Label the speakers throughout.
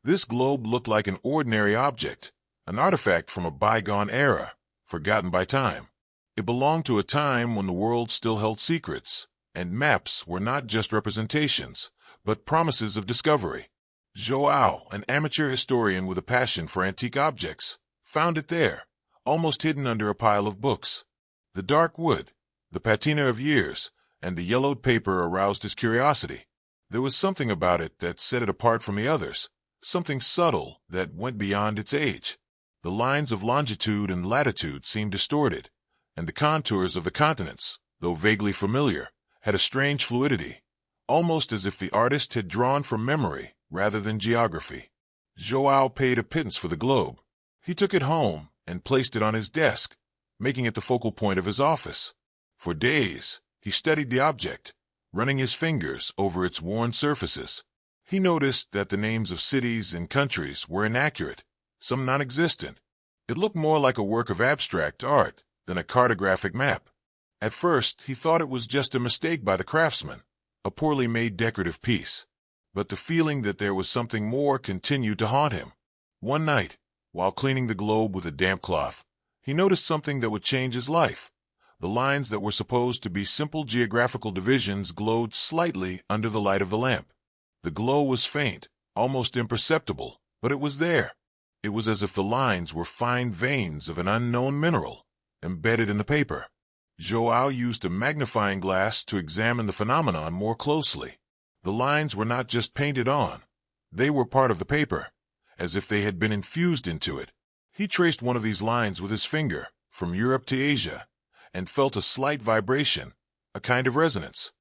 Speaker 1: This globe looked like an ordinary object, an artifact from a bygone era, forgotten by time. It belonged to a time when the world still held secrets, and maps were not just representations, but promises of discovery. João, an amateur historian with a passion for antique objects, found it there, almost hidden under a pile of books. The dark wood, the patina of years, and the yellowed paper aroused his curiosity. There was something about it that set it apart from the others, something subtle that went beyond its age. The lines of longitude and latitude seemed distorted, and the contours of the continents, though vaguely familiar, had a strange fluidity, almost as if the artist had drawn from memory rather than geography. João paid a pittance for the globe. He took it home and placed it on his desk, making it the focal point of his office. For days, he studied the object, running his fingers over its worn surfaces. He noticed that the names of cities and countries were inaccurate, some non-existent. It looked more like a work of abstract art than a cartographic map. At first, he thought it was just a mistake by the craftsman, a poorly made decorative piece. But the feeling that there was something more continued to haunt him. One night, while cleaning the globe with a damp cloth, he noticed something that would change his life. The lines that were supposed to be simple geographical divisions glowed slightly under the light of the lamp. The glow was faint, almost imperceptible, but it was there. It was as if the lines were fine veins of an unknown mineral, embedded in the paper. João used a magnifying glass to examine the phenomenon more closely. The lines were not just painted on. They were part of the paper, as if they had been infused into it. He traced one of these lines with his finger, from Europe to Asia, and felt a slight vibration, a kind of resonance.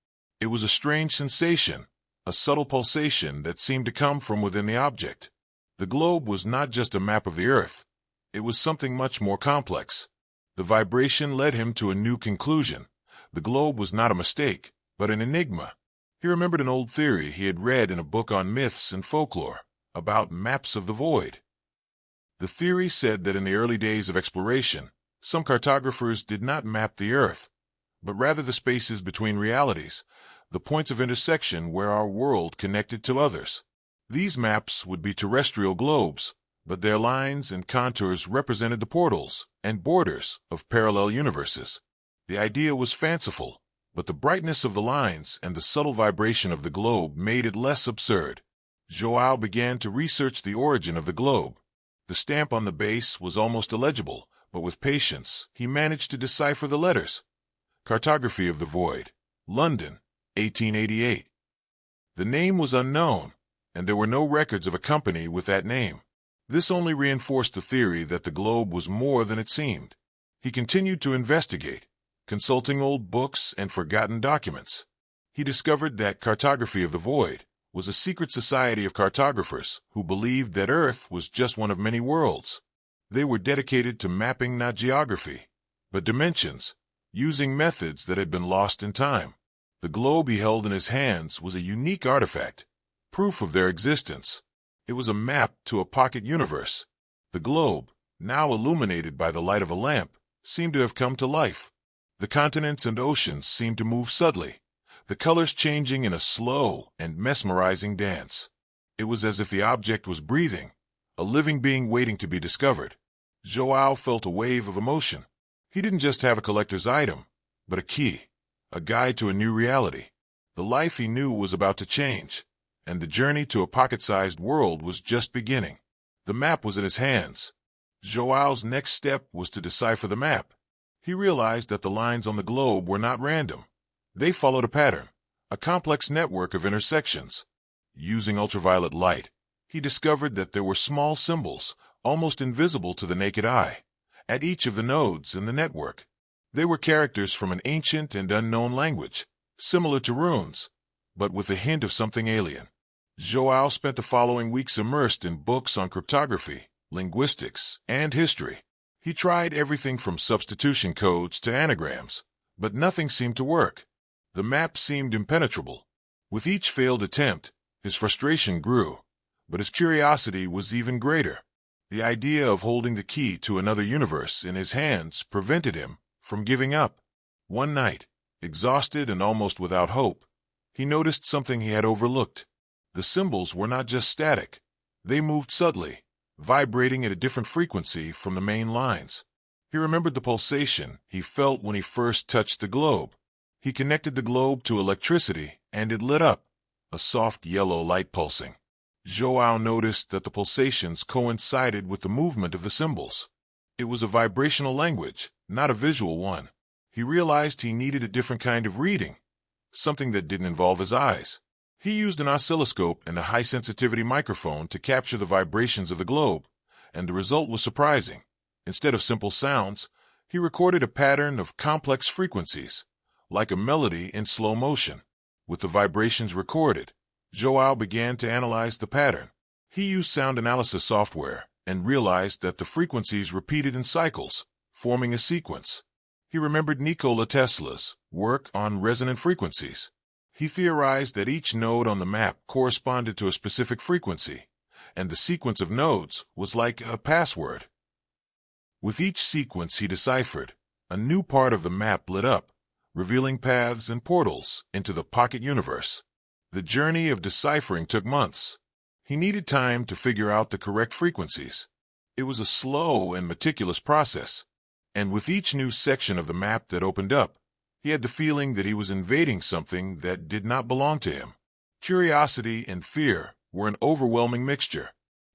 Speaker 1: It was a strange sensation, a subtle pulsation that seemed to come from within the object. The globe was not just a map of the Earth. It was something much more complex. The vibration led him to a new conclusion. The globe was not a mistake, but an enigma. He remembered an old theory he had read in a book on myths and folklore, about maps of the void. The theory said that in the early days of exploration, some cartographers did not map the Earth, but rather the spaces between realities, the points of intersection where our world connected to others. These maps would be terrestrial globes, but their lines and contours represented the portals and borders of parallel universes. The idea was fanciful, but the brightness of the lines and the subtle vibration of the globe made it less absurd. João began to research the origin of the globe. The stamp on the base was almost illegible, but with patience, he managed to decipher the letters. Cartography of the Void, London, 1888. The name was unknown, and there were no records of a company with that name. This only reinforced the theory that the globe was more than it seemed. He continued to investigate, consulting old books and forgotten documents. He discovered that Cartography of the Void was a secret society of cartographers who believed that Earth was just one of many worlds. They were dedicated to mapping not geography, but dimensions, using methods that had been lost in time. The globe he held in his hands was a unique artifact, proof of their existence. It was a map to a pocket universe. The globe, now illuminated by the light of a lamp, seemed to have come to life. The continents and oceans seemed to move subtly, the colors changing in a slow and mesmerizing dance. It was as if the object was breathing, a living being waiting to be discovered. João felt a wave of emotion. He didn't just have a collector's item, but a key, a guide to a new reality. The life he knew was about to change, and the journey to a pocket-sized world was just beginning. The map was in his hands. João's next step was to decipher the map. He realized that the lines on the globe were not random. They followed a pattern, a complex network of intersections. Using ultraviolet light, he discovered that there were small symbols, almost invisible to the naked eye, at each of the nodes in the network. They were characters from an ancient and unknown language, similar to runes, but with a hint of something alien. João spent the following weeks immersed in books on cryptography, linguistics, and history. He tried everything from substitution codes to anagrams, but nothing seemed to work. The map seemed impenetrable. With each failed attempt, his frustration grew, but his curiosity was even greater. The idea of holding the key to another universe in his hands prevented him from giving up. One night, exhausted and almost without hope, he noticed something he had overlooked. The symbols were not just static. They moved subtly, vibrating at a different frequency from the main lines. He remembered the pulsation he felt when he first touched the globe. He connected the globe to electricity, and it lit up, a soft yellow light pulsing. João noticed that the pulsations coincided with the movement of the symbols. It was a vibrational language, not a visual one. He realized he needed a different kind of reading, something that didn't involve his eyes. He used an oscilloscope and a high-sensitivity microphone to capture the vibrations of the globe, and the result was surprising. Instead of simple sounds, he recorded a pattern of complex frequencies, like a melody in slow motion. With the vibrations recorded, João began to analyze the pattern. He used sound analysis software and realized that the frequencies repeated in cycles, forming a sequence. He remembered Nikola Tesla's work on resonant frequencies. He theorized that each node on the map corresponded to a specific frequency, and the sequence of nodes was like a password. With each sequence he deciphered, a new part of the map lit up, revealing paths and portals into the pocket universe. The journey of deciphering took months. He needed time to figure out the correct frequencies. It was a slow and meticulous process, and with each new section of the map that opened up, he had the feeling that he was invading something that did not belong to him. Curiosity and fear were an overwhelming mixture.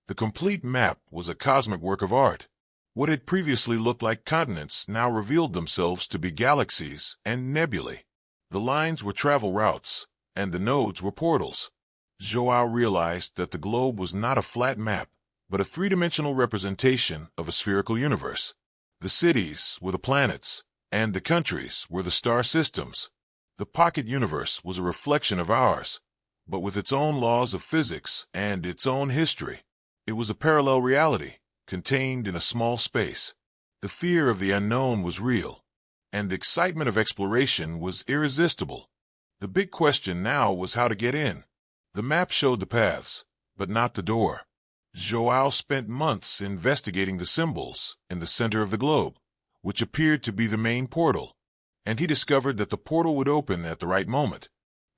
Speaker 1: The complete map was a cosmic work of art. What had previously looked like continents now revealed themselves to be galaxies and nebulae. The lines were travel routes, and the nodes were portals. João realized that the globe was not a flat map, but a three-dimensional representation of a spherical universe. The cities were the planets, and the countries were the star systems. The pocket universe was a reflection of ours, but with its own laws of physics and its own history. It was a parallel reality, contained in a small space. The fear of the unknown was real, and the excitement of exploration was irresistible. The big question now was how to get in. The map showed the paths, but not the door. João spent months investigating the symbols in the center of the globe, which appeared to be the main portal, and he discovered that the portal would open at the right moment,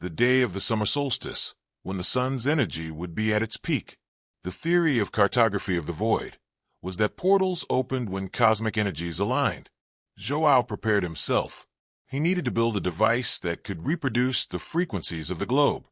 Speaker 1: the day of the summer solstice, when the sun's energy would be at its peak. The theory of cartography of the void was that portals opened when cosmic energies aligned. João prepared himself. He needed to build a device that could reproduce the frequencies of the globe,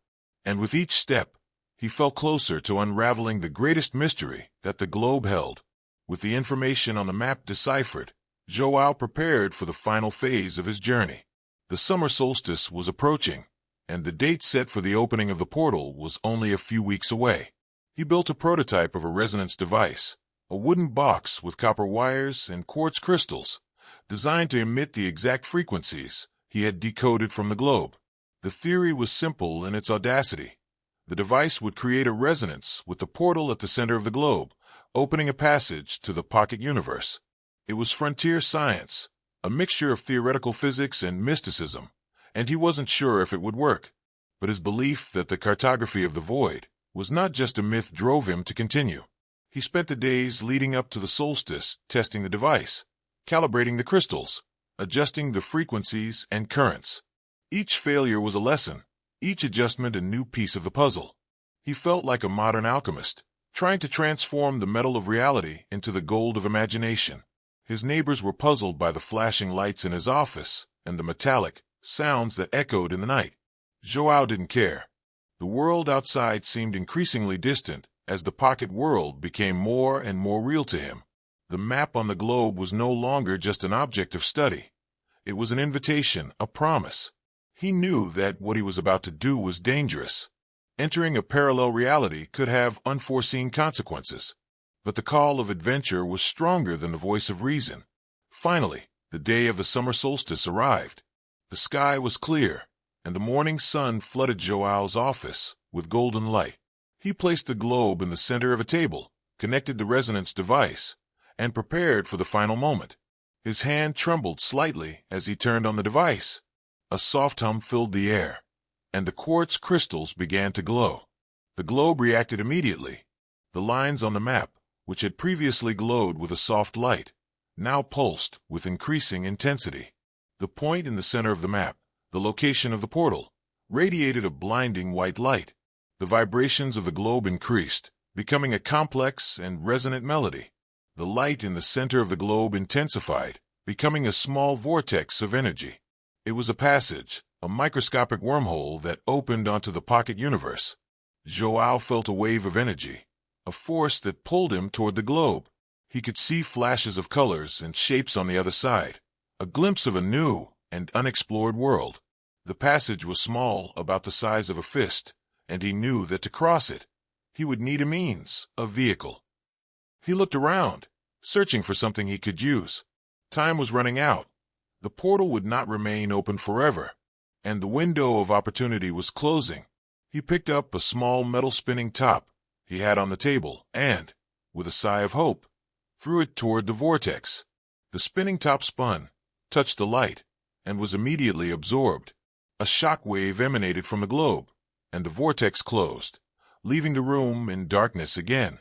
Speaker 1: and with each step, he felt closer to unraveling the greatest mystery that the globe held. With the information on the map deciphered, João prepared for the final phase of his journey. The summer solstice was approaching, and the date set for the opening of the portal was only a few weeks away. He built a prototype of a resonance device, a wooden box with copper wires and quartz crystals, designed to emit the exact frequencies he had decoded from the globe. The theory was simple in its audacity. The device would create a resonance with the portal at the center of the globe, opening a passage to the pocket universe. It was frontier science, a mixture of theoretical physics and mysticism, and he wasn't sure if it would work. But his belief that the cartography of the void was not just a myth drove him to continue. He spent the days leading up to the solstice testing the device, calibrating the crystals, adjusting the frequencies and currents. Each failure was a lesson, each adjustment a new piece of the puzzle. He felt like a modern alchemist, trying to transform the metal of reality into the gold of imagination. His neighbors were puzzled by the flashing lights in his office and the metallic sounds that echoed in the night. João didn't care. The world outside seemed increasingly distant as the pocket world became more and more real to him. The map on the globe was no longer just an object of study. It was an invitation, a promise. He knew that what he was about to do was dangerous. Entering a parallel reality could have unforeseen consequences. But the call of adventure was stronger than the voice of reason. Finally, the day of the summer solstice arrived. The sky was clear, and the morning sun flooded João's office with golden light. He placed the globe in the center of a table, connected the resonance device, and prepared for the final moment. His hand trembled slightly as he turned on the device. A soft hum filled the air, and the quartz crystals began to glow. The globe reacted immediately. The lines on the map, which had previously glowed with a soft light, now pulsed with increasing intensity. The point in the center of the map, the location of the portal, radiated a blinding white light. The vibrations of the globe increased, becoming a complex and resonant melody. The light in the center of the globe intensified, becoming a small vortex of energy. It was a passage, a microscopic wormhole that opened onto the pocket universe. João felt a wave of energy, a force that pulled him toward the globe. He could see flashes of colors and shapes on the other side, a glimpse of a new and unexplored world. The passage was small, about the size of a fist, and he knew that to cross it, he would need a means, a vehicle. He looked around, searching for something he could use. Time was running out. The portal would not remain open forever, and the window of opportunity was closing. He picked up a small metal spinning top he had on the table and, with a sigh of hope, threw it toward the vortex. The spinning top spun, touched the light, and was immediately absorbed. A shock wave emanated from the globe, and the vortex closed, leaving the room in darkness again.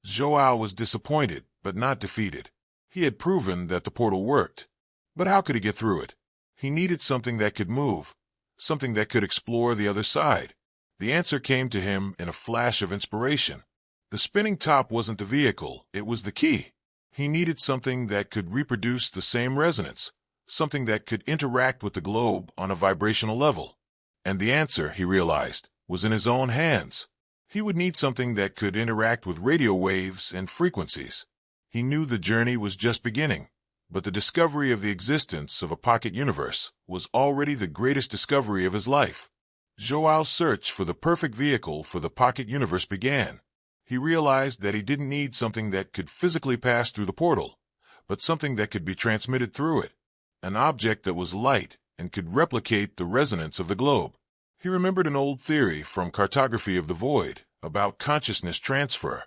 Speaker 1: João was disappointed, but not defeated. He had proven that the portal worked. But how could he get through it? He needed something that could move, something that could explore the other side. The answer came to him in a flash of inspiration. The spinning top wasn't the vehicle, it was the key. He needed something that could reproduce the same resonance, something that could interact with the globe on a vibrational level. And the answer, he realized, was in his own hands. He would need something that could interact with radio waves and frequencies. He knew the journey was just beginning, but the discovery of the existence of a pocket universe was already the greatest discovery of his life. João's search for the perfect vehicle for the pocket universe began. He realized that he didn't need something that could physically pass through the portal, but something that could be transmitted through it, an object that was light and could replicate the resonance of the globe. He remembered an old theory from cartography of the void about consciousness transfer.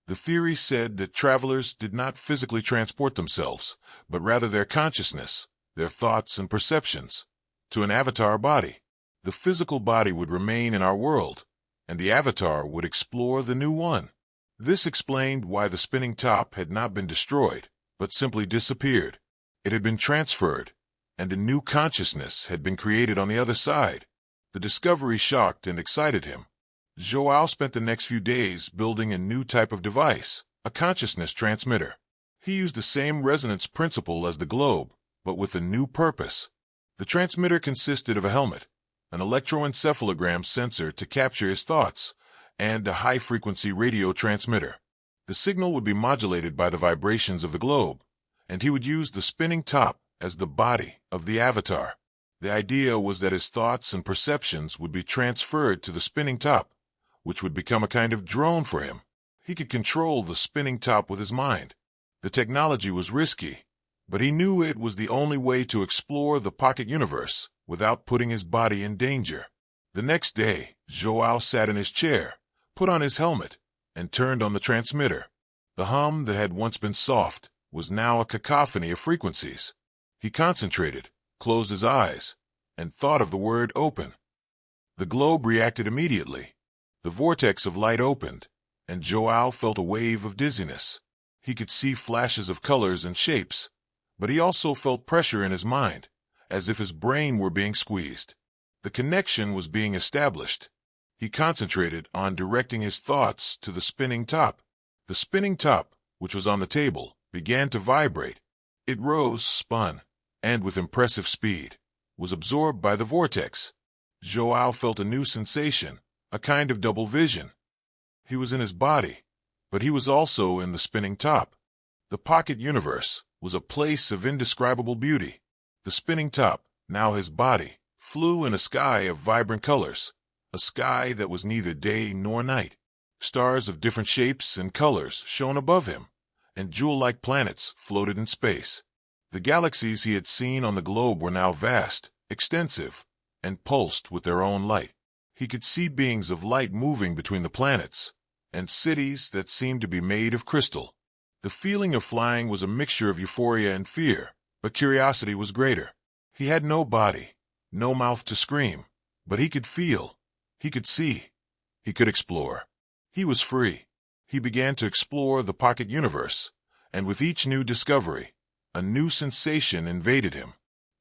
Speaker 1: The theory said that travelers did not physically transport themselves, but rather their consciousness, their thoughts and perceptions, to an avatar body. The physical body would remain in our world, and the avatar would explore the new one. This explained why the spinning top had not been destroyed, but simply disappeared. It had been transferred, and a new consciousness had been created on the other side. The discovery shocked and excited him. João spent the next few days building a new type of device, a consciousness transmitter. He used the same resonance principle as the globe, but with a new purpose. The transmitter consisted of a helmet, an electroencephalogram sensor to capture his thoughts, and a high-frequency radio transmitter. The signal would be modulated by the vibrations of the globe, and he would use the spinning top as the body of the avatar. The idea was that his thoughts and perceptions would be transferred to the spinning top, which would become a kind of drone for him. He could control the spinning top with his mind. The technology was risky, but he knew it was the only way to explore the pocket universe without putting his body in danger. The next day, João sat in his chair, put on his helmet, and turned on the transmitter. The hum that had once been soft was now a cacophony of frequencies. He concentrated, closed his eyes, and thought of the word open. The globe reacted immediately. The vortex of light opened, and João felt a wave of dizziness. He could see flashes of colors and shapes, but he also felt pressure in his mind, as if his brain were being squeezed. The connection was being established. He concentrated on directing his thoughts to the spinning top. The spinning top, which was on the table, began to vibrate. It rose, spun, and with impressive speed, was absorbed by the vortex. João felt a new sensation, a kind of double vision. He was in his body, but he was also in the spinning top. The pocket universe was a place of indescribable beauty. The spinning top, now his body, flew in a sky of vibrant colors, a sky that was neither day nor night. Stars of different shapes and colors shone above him, and jewel-like planets floated in space. The galaxies he had seen on the globe were now vast, extensive, and pulsed with their own light. He could see beings of light moving between the planets, and cities that seemed to be made of crystal. The feeling of flying was a mixture of euphoria and fear, but curiosity was greater. He had no body, no mouth to scream, but he could feel, he could see, he could explore. He was free. He began to explore the pocket universe, and with each new discovery, a new sensation invaded him.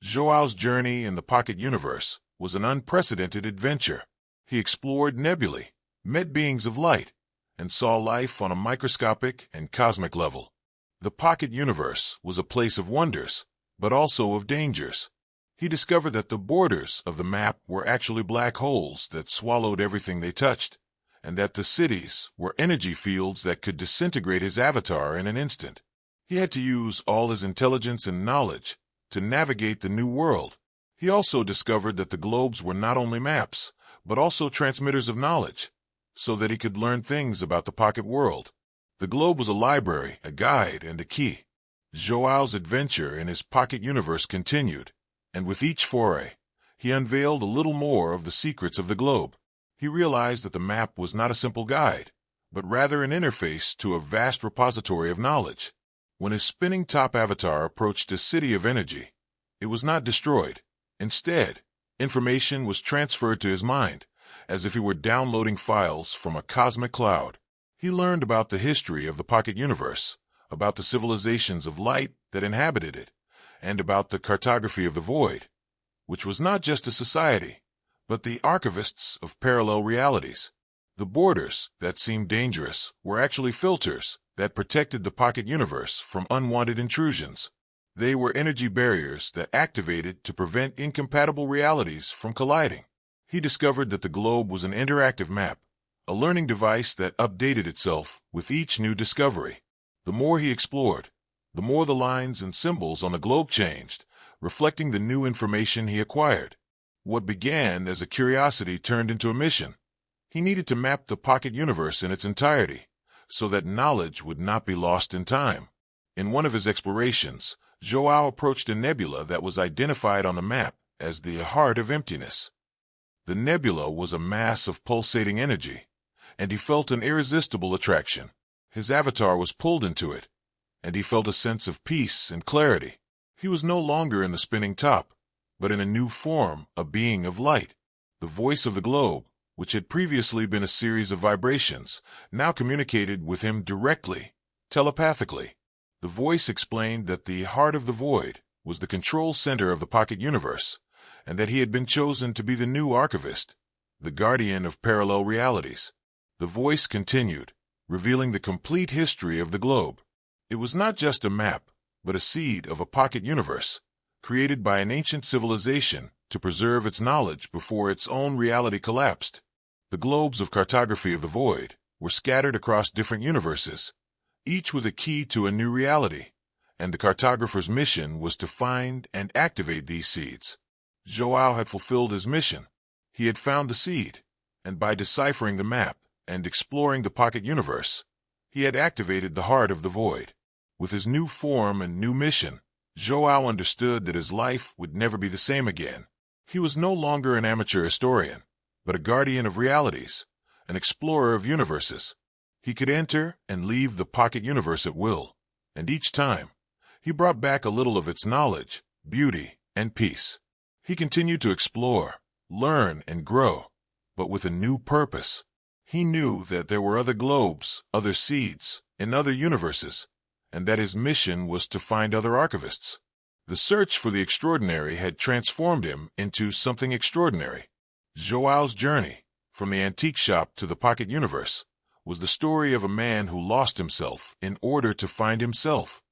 Speaker 1: João's journey in the pocket universe was an unprecedented adventure. He explored nebulae, met beings of light, and saw life on a microscopic and cosmic level. The pocket universe was a place of wonders, but also of dangers. He discovered that the borders of the map were actually black holes that swallowed everything they touched, and that the cities were energy fields that could disintegrate his avatar in an instant. He had to use all his intelligence and knowledge to navigate the new world. He also discovered that the globes were not only maps, but also transmitters of knowledge, so that he could learn things about the pocket world. The globe was a library, a guide, and a key. João's adventure in his pocket universe continued, and with each foray, he unveiled a little more of the secrets of the globe. He realized that the map was not a simple guide, but rather an interface to a vast repository of knowledge. When his spinning top avatar approached a city of energy, it was not destroyed. Instead, information was transferred to his mind, as if he were downloading files from a cosmic cloud. He learned about the history of the pocket universe, about the civilizations of light that inhabited it, and about the cartography of the void, which was not just a society, but the archivists of parallel realities. The borders that seemed dangerous were actually filters that protected the pocket universe from unwanted intrusions. They were energy barriers that activated to prevent incompatible realities from colliding. He discovered that the globe was an interactive map, a learning device that updated itself with each new discovery. The more he explored, the more the lines and symbols on the globe changed, reflecting the new information he acquired. What began as a curiosity turned into a mission. He needed to map the pocket universe in its entirety, so that knowledge would not be lost in time. In one of his explorations, João approached a nebula that was identified on the map as the Heart of Emptiness. The nebula was a mass of pulsating energy, and he felt an irresistible attraction. His avatar was pulled into it, and he felt a sense of peace and clarity. He was no longer in the spinning top, but in a new form, a being of light. The voice of the globe, which had previously been a series of vibrations, now communicated with him directly, telepathically. The voice explained that the heart of the void was the control center of the pocket universe, and that he had been chosen to be the new archivist, the guardian of parallel realities. The voice continued, revealing the complete history of the globe. It was not just a map, but a seed of a pocket universe, created by an ancient civilization to preserve its knowledge before its own reality collapsed. The globes of cartography of the void were scattered across different universes, each with a key to a new reality, and the cartographer's mission was to find and activate these seeds. João had fulfilled his mission. He had found the seed, and by deciphering the map and exploring the pocket universe, he had activated the heart of the void. With his new form and new mission, João understood that his life would never be the same again. He was no longer an amateur historian, but a guardian of realities, an explorer of universes. He could enter and leave the pocket universe at will, and each time, he brought back a little of its knowledge, beauty, and peace. He continued to explore, learn, and grow, but with a new purpose. He knew that there were other globes, other seeds, in other universes, and that his mission was to find other archivists. The search for the extraordinary had transformed him into something extraordinary. João's journey, from the antique shop to the pocket universe, was the story of a man who lost himself in order to find himself.